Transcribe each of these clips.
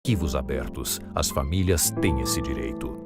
arquivos abertos. As famílias têm esse direito.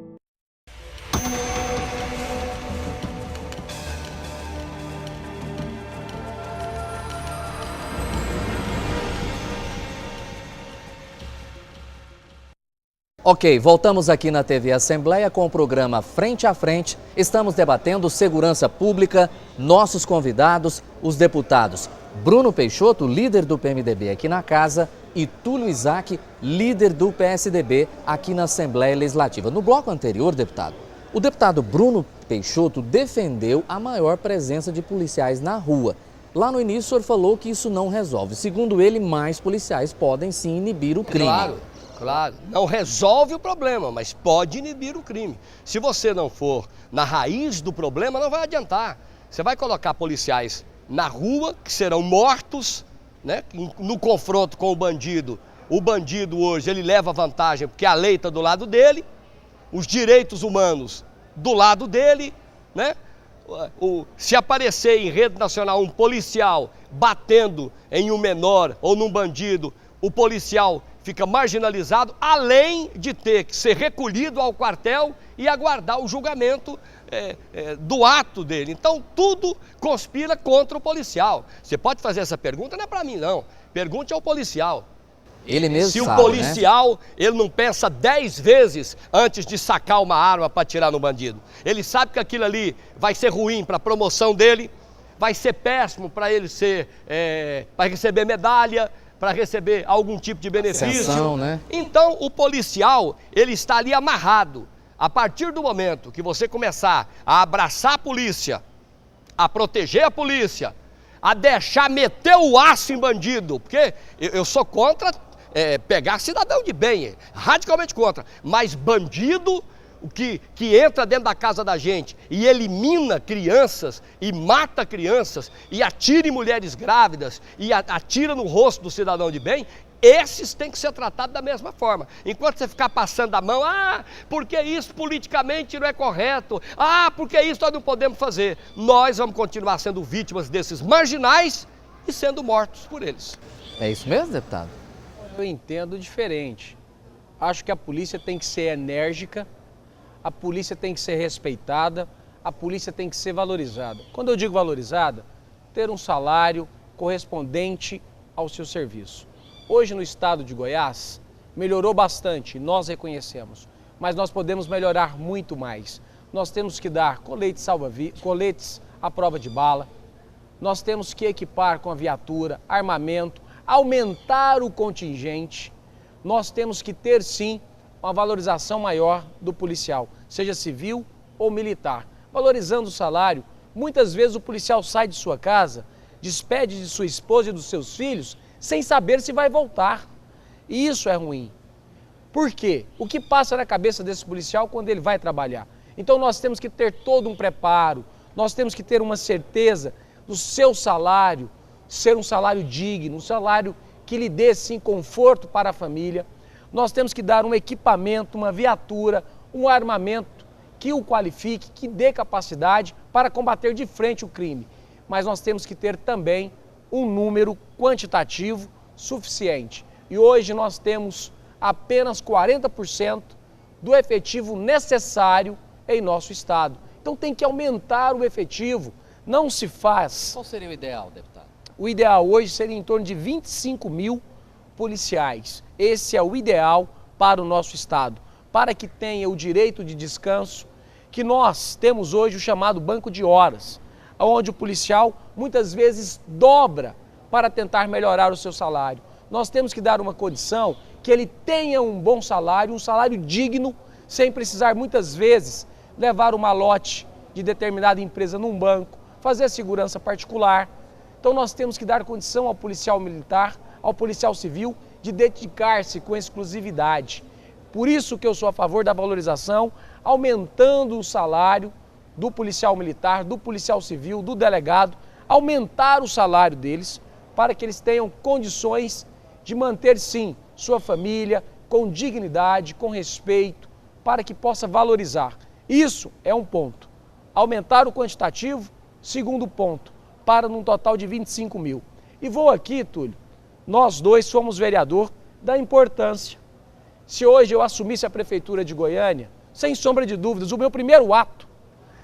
Ok, voltamos aqui na TV Assembleia com o programa Frente a Frente. Estamos debatendo segurança pública, nossos convidados, os deputados Bruno Peixoto, líder do PMDB aqui na casa, e Túlio Isaac, líder do PSDB aqui na Assembleia Legislativa. No bloco anterior, deputado, o deputado Bruno Peixoto defendeu a maior presença de policiais na rua. Lá no início o senhor falou que isso não resolve. Segundo ele, mais policiais podem sim inibir o crime. Claro, não resolve o problema, mas pode inibir o crime. Se você não for na raiz do problema, não vai adiantar. Você vai colocar policiais na rua, que serão mortos, né? No confronto com o bandido hoje, ele leva vantagem porque a lei está do lado dele, os direitos humanos do lado dele, né? Se aparecer em rede nacional um policial batendo em um menor ou num bandido, o policial fica marginalizado, além de ter que ser recolhido ao quartel e aguardar o julgamento do ato dele. Então, tudo conspira contra o policial. Você pode fazer essa pergunta, não é para mim não, pergunte ao policial. Ele mesmo Se sabe, o policial, né? Ele não pensa 10 vezes antes de sacar uma arma para atirar no bandido. Ele sabe que aquilo ali vai ser ruim para a promoção dele, vai ser péssimo para ele para receber medalha, para receber algum tipo de benefício. Ascensão, né? Então, o policial, ele está ali amarrado. A partir do momento que você começar a abraçar a polícia, a proteger a polícia, a deixar meter o aço em bandido, porque eu sou contra pegar cidadão de bem, radicalmente contra, mas bandido que entra dentro da casa da gente e elimina crianças e mata crianças e atira em mulheres grávidas e atira no rosto do cidadão de bem, esses têm que ser tratados da mesma forma. Enquanto você ficar passando a mão, porque isso politicamente não é correto, porque isso nós não podemos fazer, nós vamos continuar sendo vítimas desses marginais e sendo mortos por eles. É isso mesmo, deputado? Eu entendo diferente. Acho que a polícia tem que ser enérgica, a polícia tem que ser respeitada, a polícia tem que ser valorizada. Quando eu digo valorizada, ter um salário correspondente ao seu serviço. Hoje no estado de Goiás, melhorou bastante, nós reconhecemos, mas nós podemos melhorar muito mais. Nós temos que dar coletes à prova de bala, nós temos que equipar com a viatura, armamento, aumentar o contingente, nós temos que ter sim uma valorização maior do policial, seja civil ou militar. Valorizando o salário, muitas vezes o policial sai de sua casa, despede de sua esposa e dos seus filhos, sem saber se vai voltar. E isso é ruim. Por quê? O que passa na cabeça desse policial quando ele vai trabalhar? Então nós temos que ter todo um preparo, nós temos que ter uma certeza do seu salário, ser um salário digno, um salário que lhe dê sim conforto para a família. Nós temos que dar um equipamento, uma viatura, um armamento que o qualifique, que dê capacidade para combater de frente o crime. Mas nós temos que ter também um número quantitativo suficiente. E hoje nós temos apenas 40% do efetivo necessário em nosso estado. Então tem que aumentar o efetivo, não se faz... Qual seria o ideal, deputado? O ideal hoje seria em torno de 25 mil policiais. Esse é o ideal para o nosso estado, para que tenha o direito de descanso, que nós temos hoje o chamado banco de horas, onde o policial muitas vezes dobra para tentar melhorar o seu salário. Nós temos que dar uma condição que ele tenha um bom salário, um salário digno, sem precisar muitas vezes levar o malote de determinada empresa num banco, fazer segurança particular. Então nós temos que dar condição ao policial militar, ao policial civil, de dedicar-se com exclusividade. Por isso que eu sou a favor da valorização, aumentando o salário do policial militar, do policial civil, do delegado, aumentar o salário deles para que eles tenham condições de manter, sim, sua família com dignidade, com respeito, para que possa valorizar. Isso é um ponto. Aumentar o quantitativo, segundo ponto, para num total de 25 mil. E vou aqui, Túlio, nós dois somos vereador da importância Se hoje eu assumisse a Prefeitura de Goiânia, sem sombra de dúvidas, o meu primeiro ato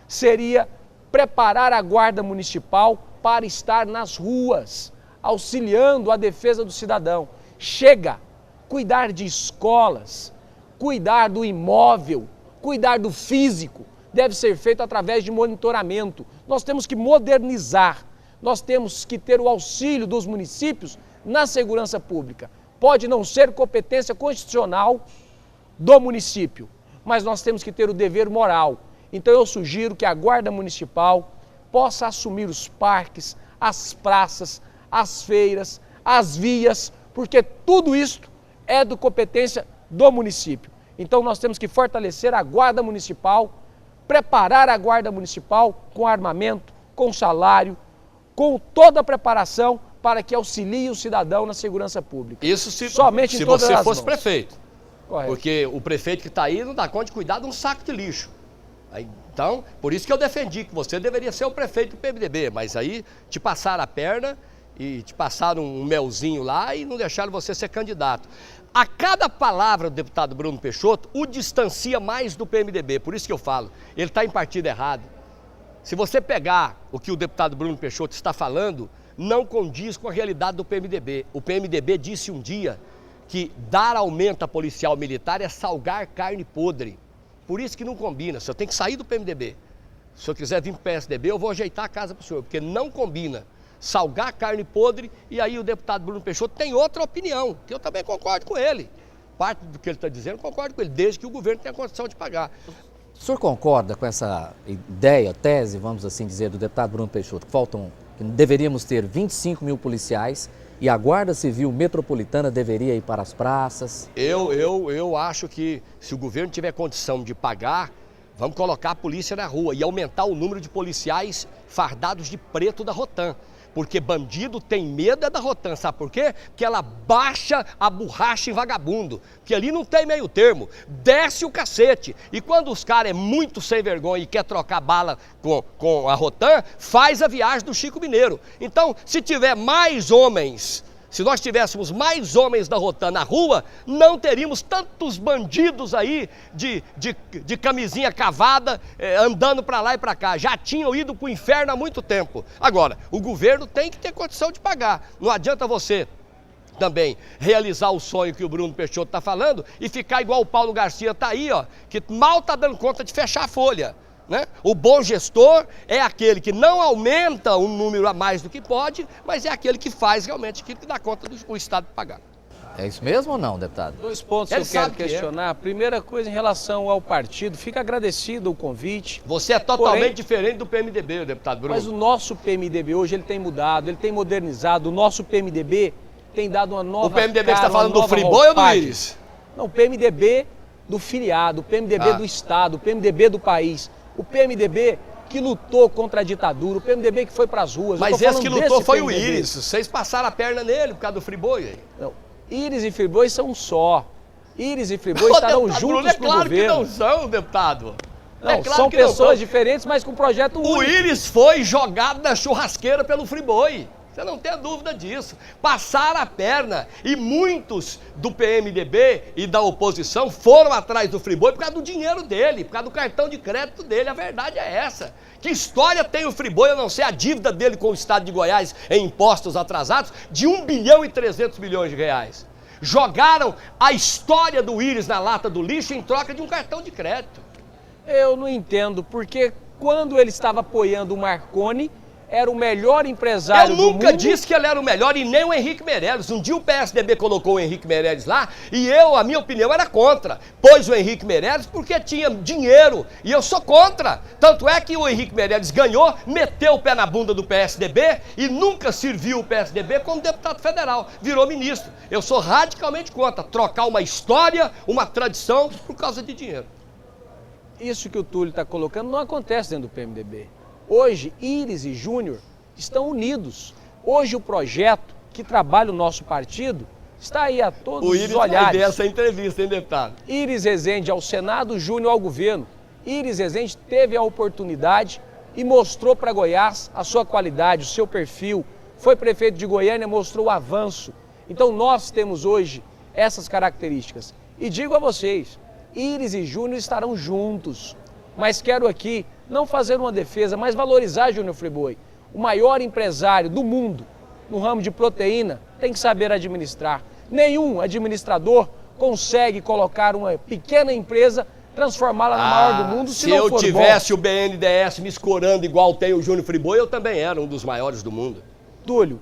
seria preparar a Guarda Municipal para estar nas ruas, auxiliando a defesa do cidadão. Chega! Cuidar de escolas, cuidar do imóvel, cuidar do físico, deve ser feito através de monitoramento. Nós temos que modernizar, nós temos que ter o auxílio dos municípios na segurança pública. Pode não ser competência constitucional do município, mas nós temos que ter o dever moral. Então eu sugiro que a Guarda Municipal possa assumir os parques, as praças, as feiras, as vias, porque tudo isto é de competência do município. Então nós temos que fortalecer a Guarda Municipal, preparar a Guarda Municipal com armamento, com salário, com toda a preparação para que auxilie o cidadão na segurança pública. Isso se somente você fosse prefeito. Correto. Porque o prefeito que está aí não dá conta de cuidar de um saco de lixo. Então, por isso que eu defendi que você deveria ser o prefeito do PMDB, mas aí te passaram a perna e te passaram um melzinho lá e não deixaram você ser candidato. A cada palavra do deputado Bruno Peixoto o distancia mais do PMDB, por isso que eu falo, ele está em partido errado. Se você pegar o que o deputado Bruno Peixoto está falando, não condiz com a realidade do PMDB. O PMDB disse um dia que dar aumento a policial militar é salgar carne podre. Por isso que não combina, o senhor tem que sair do PMDB. Se o senhor quiser vir para o PSDB, eu vou ajeitar a casa para o senhor, porque não combina salgar carne podre. E aí o deputado Bruno Peixoto tem outra opinião, que eu também concordo com ele. Parte do que ele está dizendo, eu concordo com ele, desde que o governo tenha condição de pagar. O senhor concorda com essa ideia, tese, vamos assim dizer, do deputado Bruno Peixoto, que deveríamos ter 25 mil policiais e a Guarda Civil Metropolitana deveria ir para as praças? Eu acho que se o governo tiver condição de pagar, vamos colocar a polícia na rua e aumentar o número de policiais fardados de preto da Rotam. Porque bandido tem medo é da Rotam, sabe por quê? Porque ela baixa a borracha em vagabundo, que ali não tem meio termo, desce o cacete. E quando os caras é muito sem vergonha e quer trocar bala com a Rotam, faz a viagem do Chico Mineiro. Então, se tiver mais homens, se nós tivéssemos mais homens da Rotam na rua, não teríamos tantos bandidos aí de camisinha cavada, andando para lá e para cá. Já tinham ido para o inferno há muito tempo. Agora, o governo tem que ter condição de pagar. Não adianta você também realizar o sonho que o Bruno Peixoto está falando e ficar igual o Paulo Garcia está aí, ó, que mal está dando conta de fechar a folha. Né? O bom gestor é aquele que não aumenta um número a mais do que pode, mas é aquele que faz realmente aquilo que dá conta do Estado pagar. É isso mesmo ou não, deputado? Dois pontos que eu quero questionar. Primeira coisa, em relação ao partido, fica agradecido o convite. Você é totalmente diferente do PMDB, deputado Bruno. Mas o nosso PMDB hoje ele tem mudado, ele tem modernizado. O nosso PMDB tem dado uma nova O PMDB cara, que está falando do Friboi ou do Íris? Não, o PMDB do filiado, o PMDB do Estado, o PMDB do país. O PMDB que lutou contra a ditadura, o PMDB que foi para as ruas. Mas esse que lutou foi o Íris. Vocês passaram a perna nele por causa do Friboi. Não, Íris e Friboi são um só. Íris e Friboi estarão juntos para o governo. Que não são, deputado. Não, são pessoas diferentes, mas com um projeto único. O Íris foi jogado na churrasqueira pelo Friboi. Você não tem dúvida disso. Passaram a perna e muitos do PMDB e da oposição foram atrás do Friboi por causa do dinheiro dele, por causa do cartão de crédito dele. A verdade é essa. Que história tem o Friboi, a não ser a dívida dele com o Estado de Goiás em impostos atrasados de 1 bilhão e 300 milhões de reais. Jogaram a história do Íris na lata do lixo em troca de um cartão de crédito. Eu não entendo, porque quando ele estava apoiando o Marconi, era o melhor empresário do mundo. Eu nunca disse que ele era o melhor e nem o Henrique Meirelles. Um dia o PSDB colocou o Henrique Meirelles lá e a minha opinião era contra. Pôs o Henrique Meirelles porque tinha dinheiro e eu sou contra. Tanto é que o Henrique Meirelles ganhou, meteu o pé na bunda do PSDB e nunca serviu o PSDB como deputado federal. Virou ministro. Eu sou radicalmente contra trocar uma história, uma tradição por causa de dinheiro. Isso que o Túlio está colocando não acontece dentro do PMDB. Hoje, Íris e Júnior estão unidos. Hoje, o projeto que trabalha o nosso partido está aí a todos os olhares. O Íris vai ver essa entrevista, hein, deputado? Íris Rezende ao Senado, Júnior ao governo. Íris Rezende teve a oportunidade e mostrou para Goiás a sua qualidade, o seu perfil. Foi prefeito de Goiânia, mostrou o avanço. Então, nós temos hoje essas características. E digo a vocês, Íris e Júnior estarão juntos. Mas quero aqui não fazer uma defesa, mas valorizar Júnior Friboi. O maior empresário do mundo no ramo de proteína tem que saber administrar. Nenhum administrador consegue colocar uma pequena empresa, transformá-la na maior do mundo, se não for bom. Se eu tivesse o BNDES me escorando igual tem o Júnior Friboi, eu também era um dos maiores do mundo. Túlio,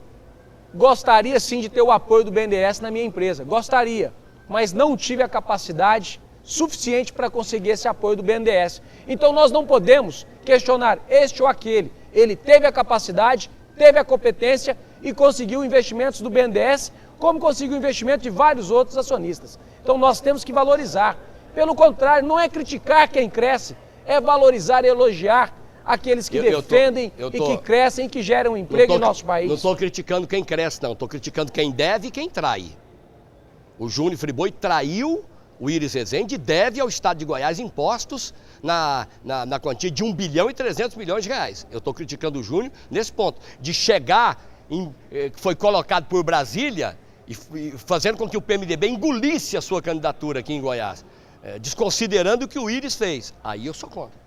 gostaria sim de ter o apoio do BNDES na minha empresa, gostaria, mas não tive a capacidade suficiente para conseguir esse apoio do BNDES. Então nós não podemos questionar este ou aquele. Ele teve a capacidade, teve a competência e conseguiu investimentos do BNDES, como conseguiu investimento de vários outros acionistas. Então nós temos que valorizar. Pelo contrário, não é criticar quem cresce, é valorizar e elogiar aqueles que defendem e que crescem e que geram emprego em nosso país. Não estou criticando quem cresce, não. Estou criticando quem deve e quem trai. O Júnior Friboi traiu o Íris Rezende e deve ao Estado de Goiás impostos na quantia de 1 bilhão e 300 milhões de reais. Eu estou criticando o Júnior nesse ponto, de chegar, que foi colocado por Brasília, e fazendo com que o PMDB engolisse a sua candidatura aqui em Goiás, desconsiderando o que o Íris fez. Aí eu sou contra.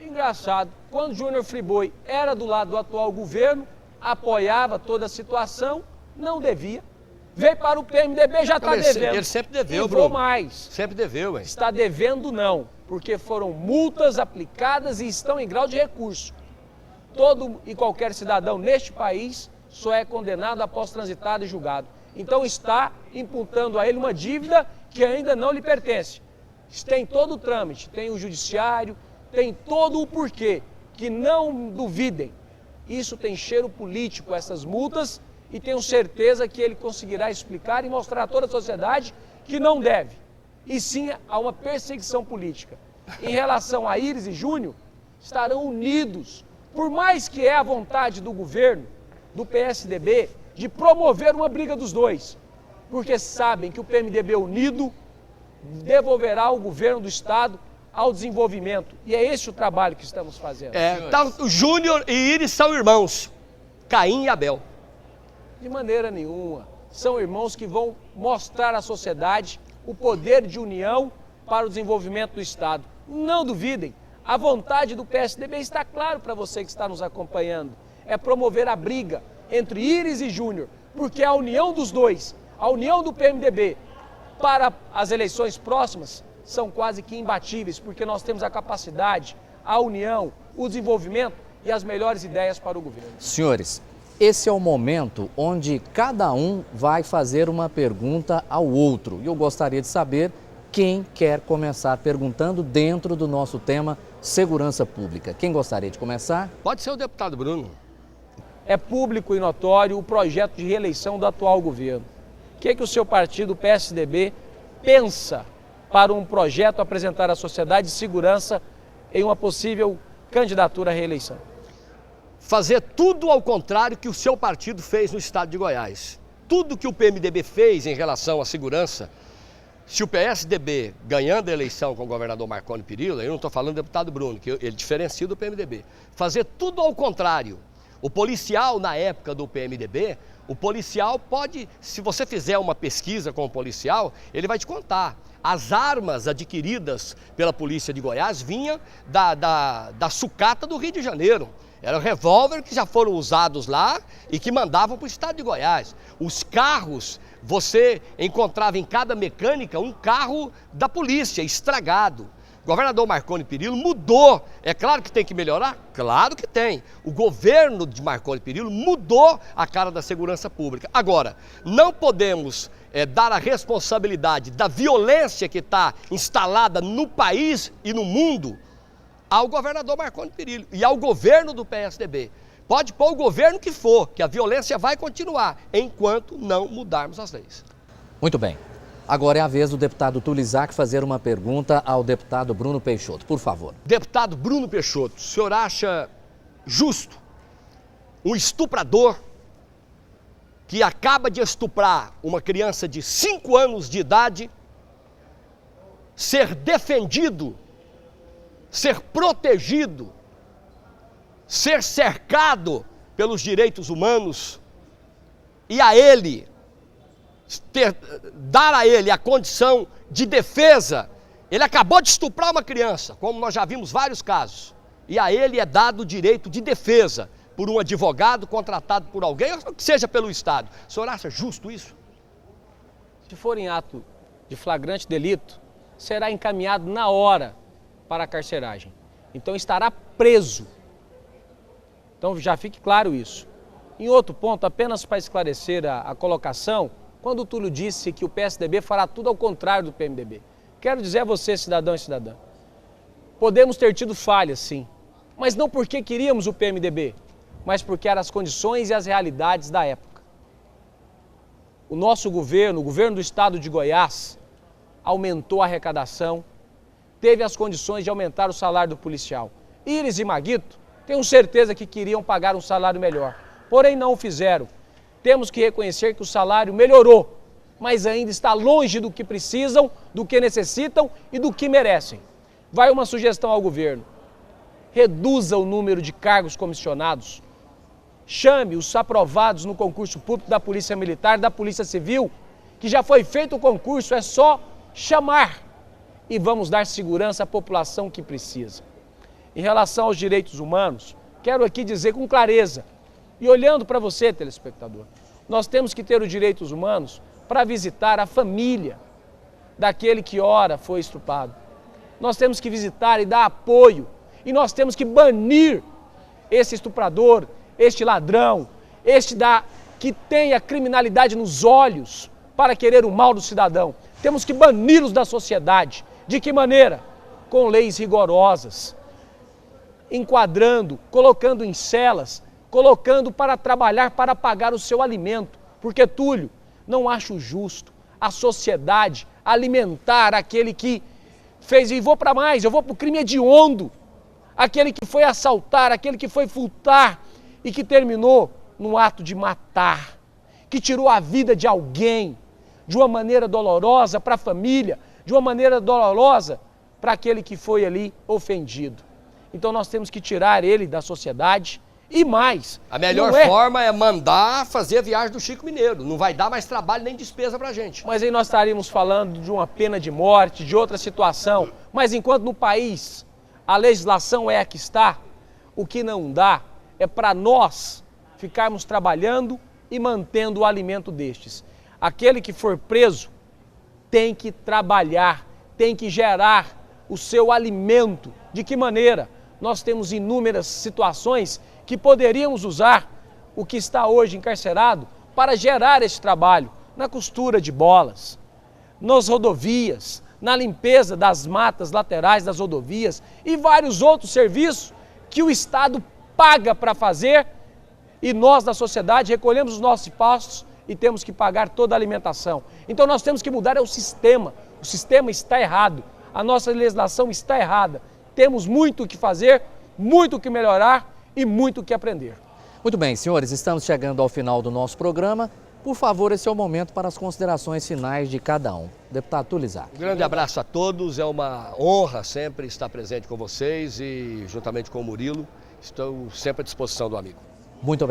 Engraçado, quando Júnior Friboi era do lado do atual governo, apoiava toda a situação, não devia. Veio para o PMDB, já está devendo. Ele sempre deveu, e Bruno. vou mais. Sempre deveu, hein? Está devendo não, porque foram multas aplicadas e estão em grau de recurso. Todo e qualquer cidadão neste país só é condenado após transitado e julgado. Então está imputando a ele uma dívida que ainda não lhe pertence. Tem todo o trâmite, tem o judiciário, tem todo o porquê, que não duvidem. Isso tem cheiro político, essas multas, e tenho certeza que ele conseguirá explicar e mostrar a toda a sociedade que não deve, e sim a uma perseguição política. Em relação a Íris e Júnior, estarão unidos, por mais que é a vontade do governo, do PSDB, de promover uma briga dos dois, porque sabem que o PMDB unido devolverá o governo do Estado ao desenvolvimento, e é esse o trabalho que estamos fazendo. O Júnior e Íris são irmãos, Caim e Abel. De maneira nenhuma. São irmãos que vão mostrar à sociedade o poder de união para o desenvolvimento do Estado. Não duvidem, a vontade do PSDB está claro para você que está nos acompanhando. É promover a briga entre Íris e Júnior, porque a união dos dois, a união do PMDB para as eleições próximas, são quase que imbatíveis, porque nós temos a capacidade, a união, o desenvolvimento e as melhores ideias para o governo. Senhores, esse é o momento onde cada um vai fazer uma pergunta ao outro. E eu gostaria de saber quem quer começar perguntando dentro do nosso tema segurança pública. Quem gostaria de começar? Pode ser o deputado Bruno. É público e notório o projeto de reeleição do atual governo. O que o seu partido, o PSDB, pensa para um projeto apresentar à sociedade de segurança em uma possível candidatura à reeleição? Fazer tudo ao contrário que o seu partido fez no estado de Goiás. Tudo que o PMDB fez em relação à segurança, se o PSDB ganhando a eleição com o governador Marconi Perillo, eu não estou falando do deputado Bruno, que ele diferencia do PMDB, fazer tudo ao contrário. O policial, na época do PMDB, o policial pode, se você fizer uma pesquisa com o policial, ele vai te contar. As armas adquiridas pela polícia de Goiás vinham da sucata do Rio de Janeiro. Eram revólver que já foram usados lá e que mandavam para o estado de Goiás. Os carros, você encontrava em cada mecânica um carro da polícia estragado. O governador Marconi Perillo mudou. É claro que tem que melhorar? Claro que tem. O governo de Marconi Perillo mudou a cara da segurança pública. Agora, não podemos dar a responsabilidade da violência que está instalada no país e no mundo ao governador Marconi Perillo e ao governo do PSDB. Pode pôr o governo que for, que a violência vai continuar, enquanto não mudarmos as leis. Muito bem. Agora é a vez do deputado Túlio Isaac fazer uma pergunta ao deputado Bruno Peixoto, por favor. Deputado Bruno Peixoto, o senhor acha justo um estuprador que acaba de estuprar uma criança de 5 anos de idade ser defendido, ser protegido, ser cercado pelos direitos humanos e a ele dar a ele a condição de defesa. Ele acabou de estuprar uma criança, como nós já vimos vários casos, e a ele é dado o direito de defesa por um advogado contratado por alguém, ou que seja pelo Estado. O senhor acha justo isso? Se for em ato de flagrante delito, será encaminhado na hora para a carceragem. Então estará preso. Então já fique claro isso. Em outro ponto, apenas para esclarecer a colocação, quando o Túlio disse que o PSDB fará tudo ao contrário do PMDB. Quero dizer a você, cidadão e cidadã, podemos ter tido falhas, sim, mas não porque queríamos o PMDB, mas porque eram as condições e as realidades da época. O nosso governo, o governo do estado de Goiás, aumentou a arrecadação, teve as condições de aumentar o salário do policial. Íris e Maguito, tenho certeza que queriam pagar um salário melhor, porém não o fizeram. Temos que reconhecer que o salário melhorou, mas ainda está longe do que precisam, do que necessitam e do que merecem. Vai uma sugestão ao governo: reduza o número de cargos comissionados, chame os aprovados no concurso público da Polícia Militar, da Polícia Civil, que já foi feito o concurso, é só chamar e vamos dar segurança à população que precisa. Em relação aos direitos humanos, quero aqui dizer com clareza, e olhando para você, telespectador, nós temos que ter os direitos humanos para visitar a família daquele que ora foi estuprado. Nós temos que visitar e dar apoio, e nós temos que banir esse estuprador, este ladrão, que tem a criminalidade nos olhos para querer o mal do cidadão. Temos que bani-los da sociedade. De que maneira? Com leis rigorosas, enquadrando, colocando em celas, colocando para trabalhar, para pagar o seu alimento. Porque, Túlio, não acho justo a sociedade alimentar aquele que fez, e vou para mais, eu vou para o crime hediondo, aquele que foi assaltar, aquele que foi furtar e que terminou no ato de matar, que tirou a vida de alguém de uma maneira dolorosa para a família, de uma maneira dolorosa para aquele que foi ali ofendido. Então nós temos que tirar ele da sociedade. E mais, a melhor forma é mandar fazer a viagem do Chico Mineiro. Não vai dar mais trabalho nem despesa pra gente. Mas aí nós estaríamos falando de uma pena de morte, de outra situação. Mas enquanto no país a legislação é a que está, o que não dá é para nós ficarmos trabalhando e mantendo o alimento destes. Aquele que for preso tem que trabalhar, tem que gerar o seu alimento. De que maneira? Nós temos inúmeras situações que poderíamos usar o que está hoje encarcerado para gerar esse trabalho, na costura de bolas, nas rodovias, na limpeza das matas laterais das rodovias e vários outros serviços que o Estado paga para fazer e nós da sociedade recolhemos os nossos impostos e temos que pagar toda a alimentação. Então nós temos que mudar o sistema está errado, a nossa legislação está errada, temos muito o que fazer, muito o que melhorar e muito o que aprender. Muito bem, senhores, estamos chegando ao final do nosso programa. Por favor, esse é o momento para as considerações finais de cada um. Deputado Túlio Isaac. Um grande abraço a todos, é uma honra sempre estar presente com vocês e juntamente com o Murilo, estou sempre à disposição do amigo. Muito obrigado.